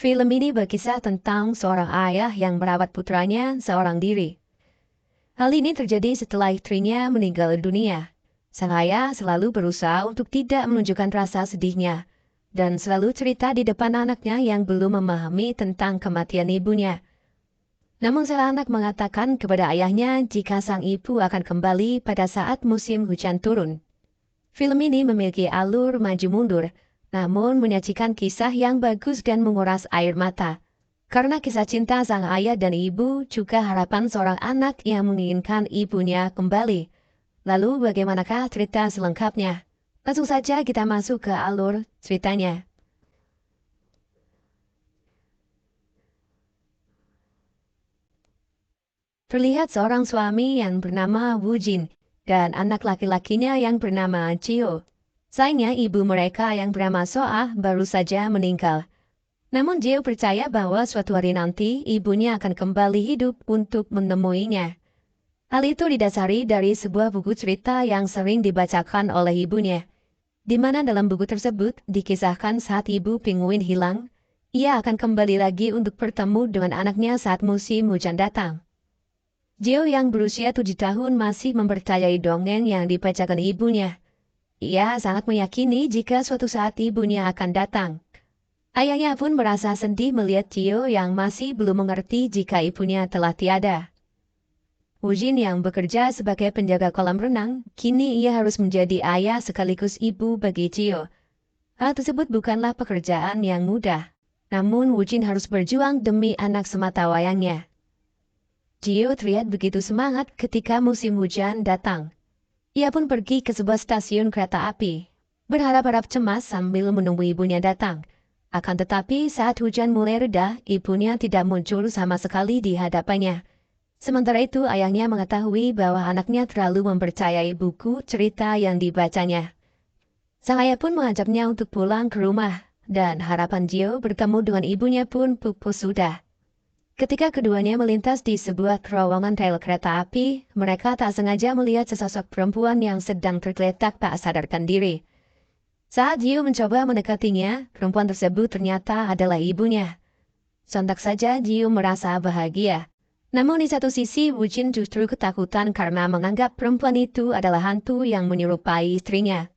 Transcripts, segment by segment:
Film ini berkisah tentang seorang ayah yang merawat putranya seorang diri. Hal ini terjadi setelah istrinya meninggal dunia. Sang ayah selalu berusaha untuk tidak menunjukkan rasa sedihnya, dan selalu cerita di depan anaknya yang belum memahami tentang kematian ibunya. Namun sang anak mengatakan kepada ayahnya jika sang ibu akan kembali pada saat musim hujan turun. Film ini memiliki alur maju mundur, namun menyajikan kisah yang bagus dan menguras air mata. Karena kisah cinta sang ayah dan ibu juga harapan seorang anak yang menginginkan ibunya kembali. Lalu bagaimanakah cerita selengkapnya? Langsung saja kita masuk ke alur ceritanya. Terlihat seorang suami yang bernama Wu Jin dan anak laki-lakinya yang bernama Chio. Sayangnya ibu mereka yang bernama Soah baru saja meninggal. Namun Jio percaya bahwa suatu hari nanti ibunya akan kembali hidup untuk menemuinya. Hal itu didasari dari sebuah buku cerita yang sering dibacakan oleh ibunya, di mana dalam buku tersebut dikisahkan saat ibu penguin hilang, ia akan kembali lagi untuk bertemu dengan anaknya saat musim hujan datang. Jio yang berusia 7 tahun masih mempercayai dongeng yang dibacakan ibunya. Ia sangat meyakini jika suatu saat ibunya akan datang. Ayahnya pun merasa sedih melihat Jio yang masih belum mengerti jika ibunya telah tiada. Ujin yang bekerja sebagai penjaga kolam renang, kini ia harus menjadi ayah sekaligus ibu bagi Jio. Hal tersebut bukanlah pekerjaan yang mudah, namun Ujin harus berjuang demi anak semata wayangnya. Jio terlihat begitu semangat ketika musim hujan datang. Ia pun pergi ke sebuah stasiun kereta api, berharap-harap cemas sambil menunggu ibunya datang. Akan tetapi saat hujan mulai reda, ibunya tidak muncul sama sekali di hadapannya. Sementara itu ayahnya mengetahui bahwa anaknya terlalu mempercayai buku cerita yang dibacanya. Sang ayah pun mengajaknya untuk pulang ke rumah, dan harapan Jio bertemu dengan ibunya pun pupus sudah. Ketika keduanya melintas di sebuah terowongan rel kereta api, mereka tak sengaja melihat sesosok perempuan yang sedang tergeletak tak sadarkan diri. Saat Jio mencoba mendekatinya, perempuan tersebut ternyata adalah ibunya. Sontak saja Jio merasa bahagia. Namun di satu sisi, Wujin justru ketakutan karena menganggap perempuan itu adalah hantu yang menyerupai istrinya.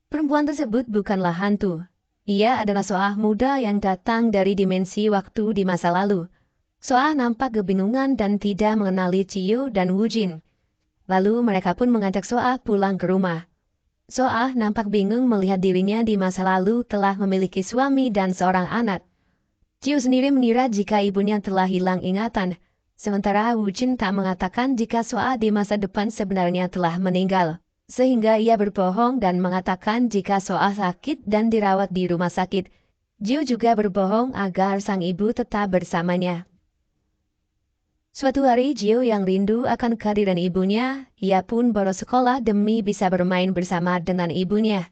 Perempuan tersebut bukanlah hantu. Ia adalah Soah muda yang datang dari dimensi waktu di masa lalu. Soah nampak kebingungan dan tidak mengenali Jio dan Wujin. Lalu mereka pun mengajak Soah pulang ke rumah. Soah nampak bingung melihat dirinya di masa lalu telah memiliki suami dan seorang anak. Jio sendiri mengira jika ibunya telah hilang ingatan, sementara Wujin tak mengatakan jika Soah di masa depan sebenarnya telah meninggal. Sehingga ia berbohong dan mengatakan jika Soah sakit dan dirawat di rumah sakit. Jio juga berbohong agar sang ibu tetap bersamanya. Suatu hari Jio yang rindu akan kehadiran ibunya, ia pun bolos sekolah demi bisa bermain bersama dengan ibunya.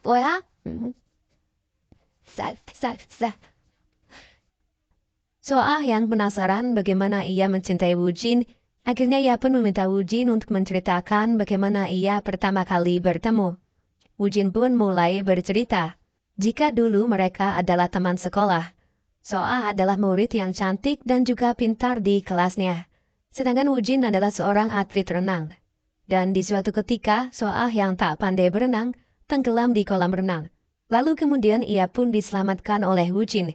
Wah, Soah yang penasaran bagaimana ia mencintai Wujin, akhirnya ia pun meminta Wujin untuk menceritakan bagaimana ia pertama kali bertemu. Wujin pun mulai bercerita. Jika dulu mereka adalah teman sekolah, Soah adalah murid yang cantik dan juga pintar di kelasnya. Sedangkan Wujin adalah seorang atlet renang. Dan di suatu ketika, Soah yang tak pandai berenang, tenggelam di kolam renang. Lalu kemudian ia pun diselamatkan oleh Wujin.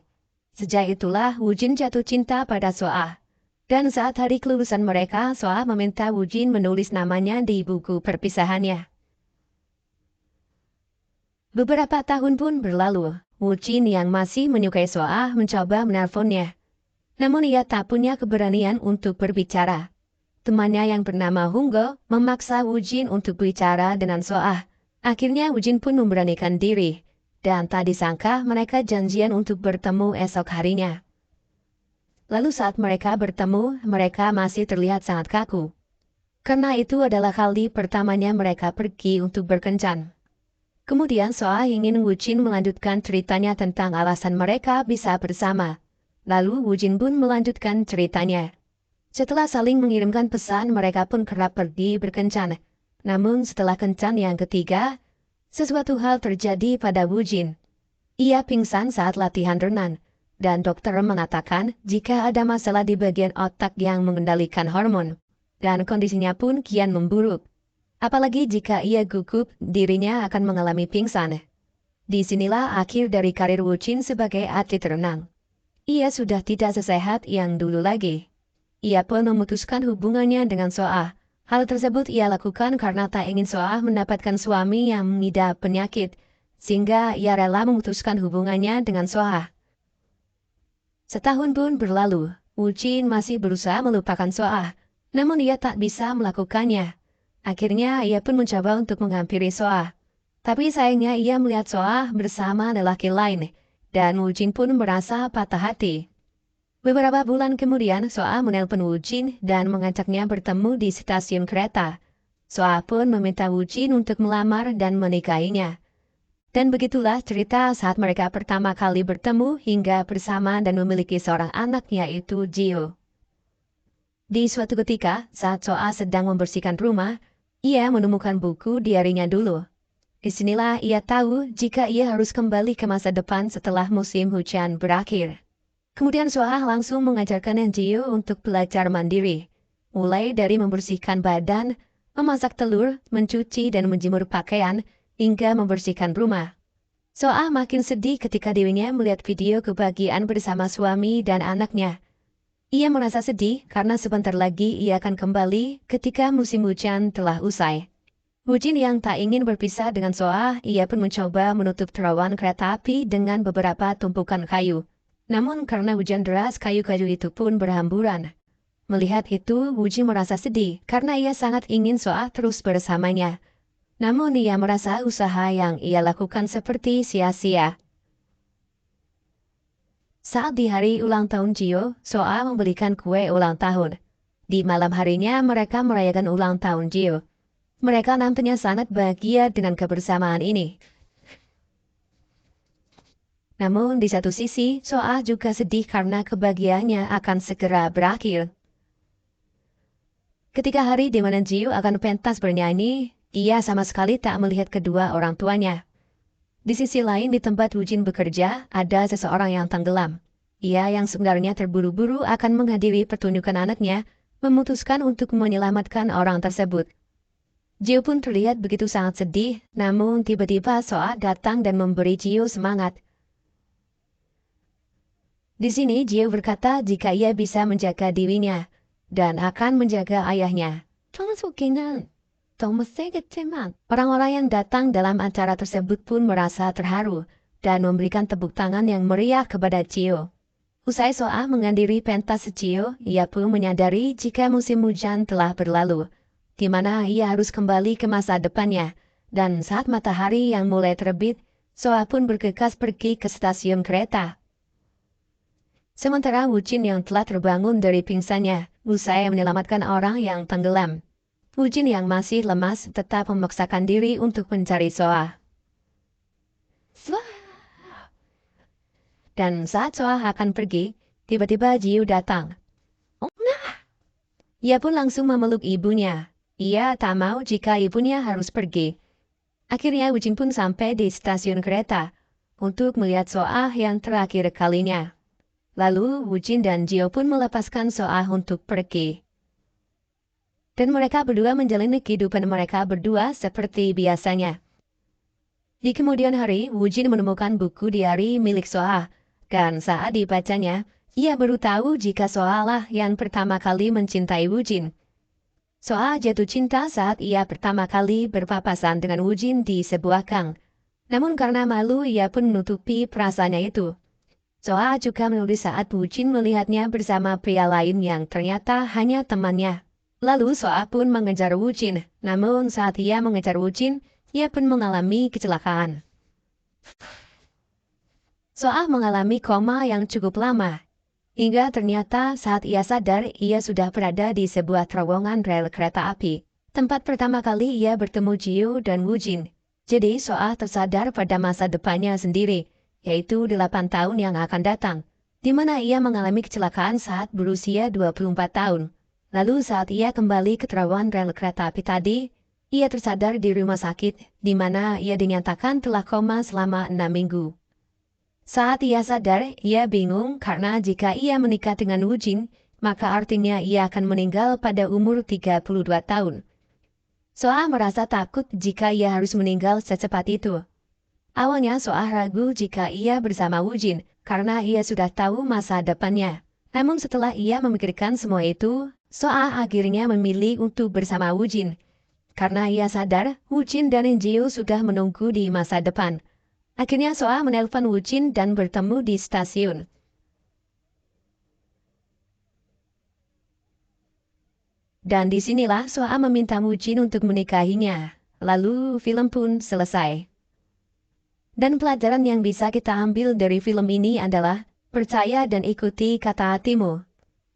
Sejak itulah Wujin jatuh cinta pada Soah. Dan saat hari kelulusan mereka, Soah meminta Wujin menulis namanya di buku perpisahannya. Beberapa tahun pun berlalu, Wujin yang masih menyukai Soah mencoba menelponnya. Namun ia tak punya keberanian untuk berbicara. Temannya yang bernama Hunggo memaksa Wujin untuk bicara dengan Soah. Akhirnya Wujin pun memberanikan diri. Dan tak disangka mereka janjian untuk bertemu esok harinya. Lalu saat mereka bertemu, mereka masih terlihat sangat kaku. Karena itu adalah kali pertamanya mereka pergi untuk berkencan. Kemudian Soah ingin Wujin melanjutkan ceritanya tentang alasan mereka bisa bersama. Lalu Wujin pun melanjutkan ceritanya. Setelah saling mengirimkan pesan, mereka pun kerap pergi berkencan. Namun setelah kencan yang ketiga, Sesuatu hal terjadi pada Wu Jin. Ia pingsan saat latihan renang, dan dokter mengatakan jika ada masalah di bagian otak yang mengendalikan hormon, dan kondisinya pun kian memburuk. Apalagi jika ia gugup, dirinya akan mengalami pingsan. Disinilah akhir dari karir Wu Jin sebagai atlet renang. Ia sudah tidak sesehat yang dulu lagi. Ia pun memutuskan hubungannya dengan Soa. Hal tersebut ia lakukan karena tak ingin Soa mendapatkan suami yang mengidap penyakit, sehingga ia rela memutuskan hubungannya dengan Soa. Setahun pun berlalu, Wu Jin masih berusaha melupakan Soa, namun ia tak bisa melakukannya. Akhirnya ia pun mencoba untuk menghampiri Soa. Tapi sayangnya ia melihat Soa bersama lelaki lain, dan Wu Jin pun merasa patah hati. Beberapa bulan kemudian, Soa menelpon Wu Jin dan mengajaknya bertemu di stasiun kereta. Soa pun meminta Wu Jin untuk melamar dan menikahinya. Dan begitulah cerita saat mereka pertama kali bertemu hingga bersama dan memiliki seorang anak yaitu Jio. Di suatu ketika, saat Soa sedang membersihkan rumah, ia menemukan buku diarinya dulu. Disinilah ia tahu jika ia harus kembali ke masa depan setelah musim hujan berakhir. Kemudian Soa langsung mengajarkan Jio untuk belajar mandiri, mulai dari membersihkan badan, memasak telur, mencuci dan menjemur pakaian, hingga membersihkan rumah. Soa makin sedih ketika dirinya melihat video kebahagiaan bersama suami dan anaknya. Ia merasa sedih karena sebentar lagi ia akan kembali ketika musim hujan telah usai. Wu Jin yang tak ingin berpisah dengan Soa, ia pun mencoba menutup terowongan kereta api dengan beberapa tumpukan kayu. Namun karena hujan deras, kayu-kayu itu pun berhamburan. Melihat itu, Wu Jin merasa sedih karena ia sangat ingin Soa terus bersamanya. Namun ia merasa usaha yang ia lakukan seperti sia-sia. Saat di hari ulang tahun Jio, Soa membelikan kue ulang tahun. Di malam harinya mereka merayakan ulang tahun Jio. Mereka nampaknya sangat bahagia dengan kebersamaan ini. Namun di satu sisi, Soa juga sedih karena kebahagiaannya akan segera berakhir. Ketika hari di mana Jio akan pentas bernyanyi, ia sama sekali tak melihat kedua orang tuanya. Di sisi lain di tempat Wu Jin bekerja, ada seseorang yang tenggelam. Ia yang sebenarnya terburu-buru akan menghadiri pertunjukan anaknya, memutuskan untuk menyelamatkan orang tersebut. Jio pun terlihat begitu sangat sedih, namun tiba-tiba Soa datang dan memberi Jio semangat. Di sini Jio berkata jika ia bisa menjaga dirinya dan akan menjaga ayahnya. Orang-orang yang datang dalam acara tersebut pun merasa terharu dan memberikan tepuk tangan yang meriah kepada Jio. Usai Soa menghadiri pentas Jio, ia pun menyadari jika musim hujan telah berlalu, di mana ia harus kembali ke masa depannya. Dan saat matahari yang mulai terbit, Soa pun bergegas pergi ke stasiun kereta. Sementara Wu Jin yang telah terbangun dari pingsannya, usai menyelamatkan orang yang tenggelam. Wu Jin yang masih lemas tetap memaksakan diri untuk mencari Soa. Dan saat Soa akan pergi, tiba-tiba Jio datang. Ia pun langsung memeluk ibunya. Ia tak mau jika ibunya harus pergi. Akhirnya Wu Jin pun sampai di stasiun kereta untuk melihat Soa yang terakhir kalinya. Lalu Wu Jin dan Jio pun melepaskan Soa untuk pergi. Dan mereka berdua menjalani kehidupan mereka berdua seperti biasanya. Di kemudian hari, Wu Jin menemukan buku diari milik Soa. Dan saat dibacanya, ia baru tahu jika Soa lah yang pertama kali mencintai Wu Jin. Soa jatuh cinta saat ia pertama kali berpapasan dengan Wu Jin di sebuah gang. Namun karena malu, ia pun menutupi perasaannya itu. Soa juga menulis saat Wu Jin melihatnya bersama pria lain yang ternyata hanya temannya. Lalu Soa pun mengejar Wu Jin, namun saat ia mengejar Wu Jin, ia pun mengalami kecelakaan. Soa mengalami koma yang cukup lama, hingga ternyata saat ia sadar ia sudah berada di sebuah terowongan rel kereta api. Tempat pertama kali ia bertemu Jio dan Wu Jin. Jadi Soa tersadar pada masa depannya sendiri, yaitu 8 tahun yang akan datang, di mana ia mengalami kecelakaan saat berusia 24 tahun. Lalu saat ia kembali ke terowongan rel kereta api tadi, Ia tersadar di rumah sakit, di mana ia dinyatakan telah koma selama 6 minggu. Saat ia sadar, ia bingung karena jika ia menikah dengan Wu Jin, maka artinya ia akan meninggal pada umur 32 tahun. Soa merasa takut jika ia harus meninggal secepat itu. Awalnya Soa ragu jika ia bersama Wu Jin, karena ia sudah tahu masa depannya. Namun setelah ia memikirkan semua itu, Soa akhirnya memilih untuk bersama Wu Jin. Karena ia sadar, Wu Jin dan Jiu sudah menunggu di masa depan. Akhirnya Soa menelpon Wu Jin dan bertemu di stasiun. Dan disinilah Soa meminta Wu Jin untuk menikahinya. Lalu film pun selesai. Dan pelajaran yang bisa kita ambil dari film ini adalah, percaya dan ikuti kata hatimu.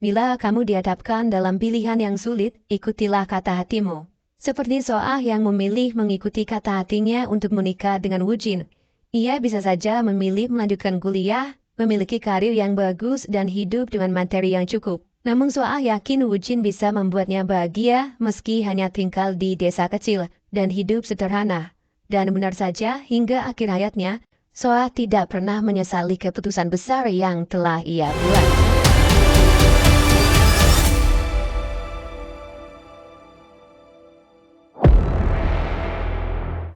Bila kamu dihadapkan dalam pilihan yang sulit, ikutilah kata hatimu. Seperti Soa yang memilih mengikuti kata hatinya untuk menikah dengan Wu Jin. Ia bisa saja memilih melanjutkan kuliah, memiliki karir yang bagus dan hidup dengan materi yang cukup. Namun Soa yakin Wu Jin bisa membuatnya bahagia meski hanya tinggal di desa kecil dan hidup sederhana. Dan benar saja hingga akhir hayatnya, Soa tidak pernah menyesali keputusan besar yang telah ia buat.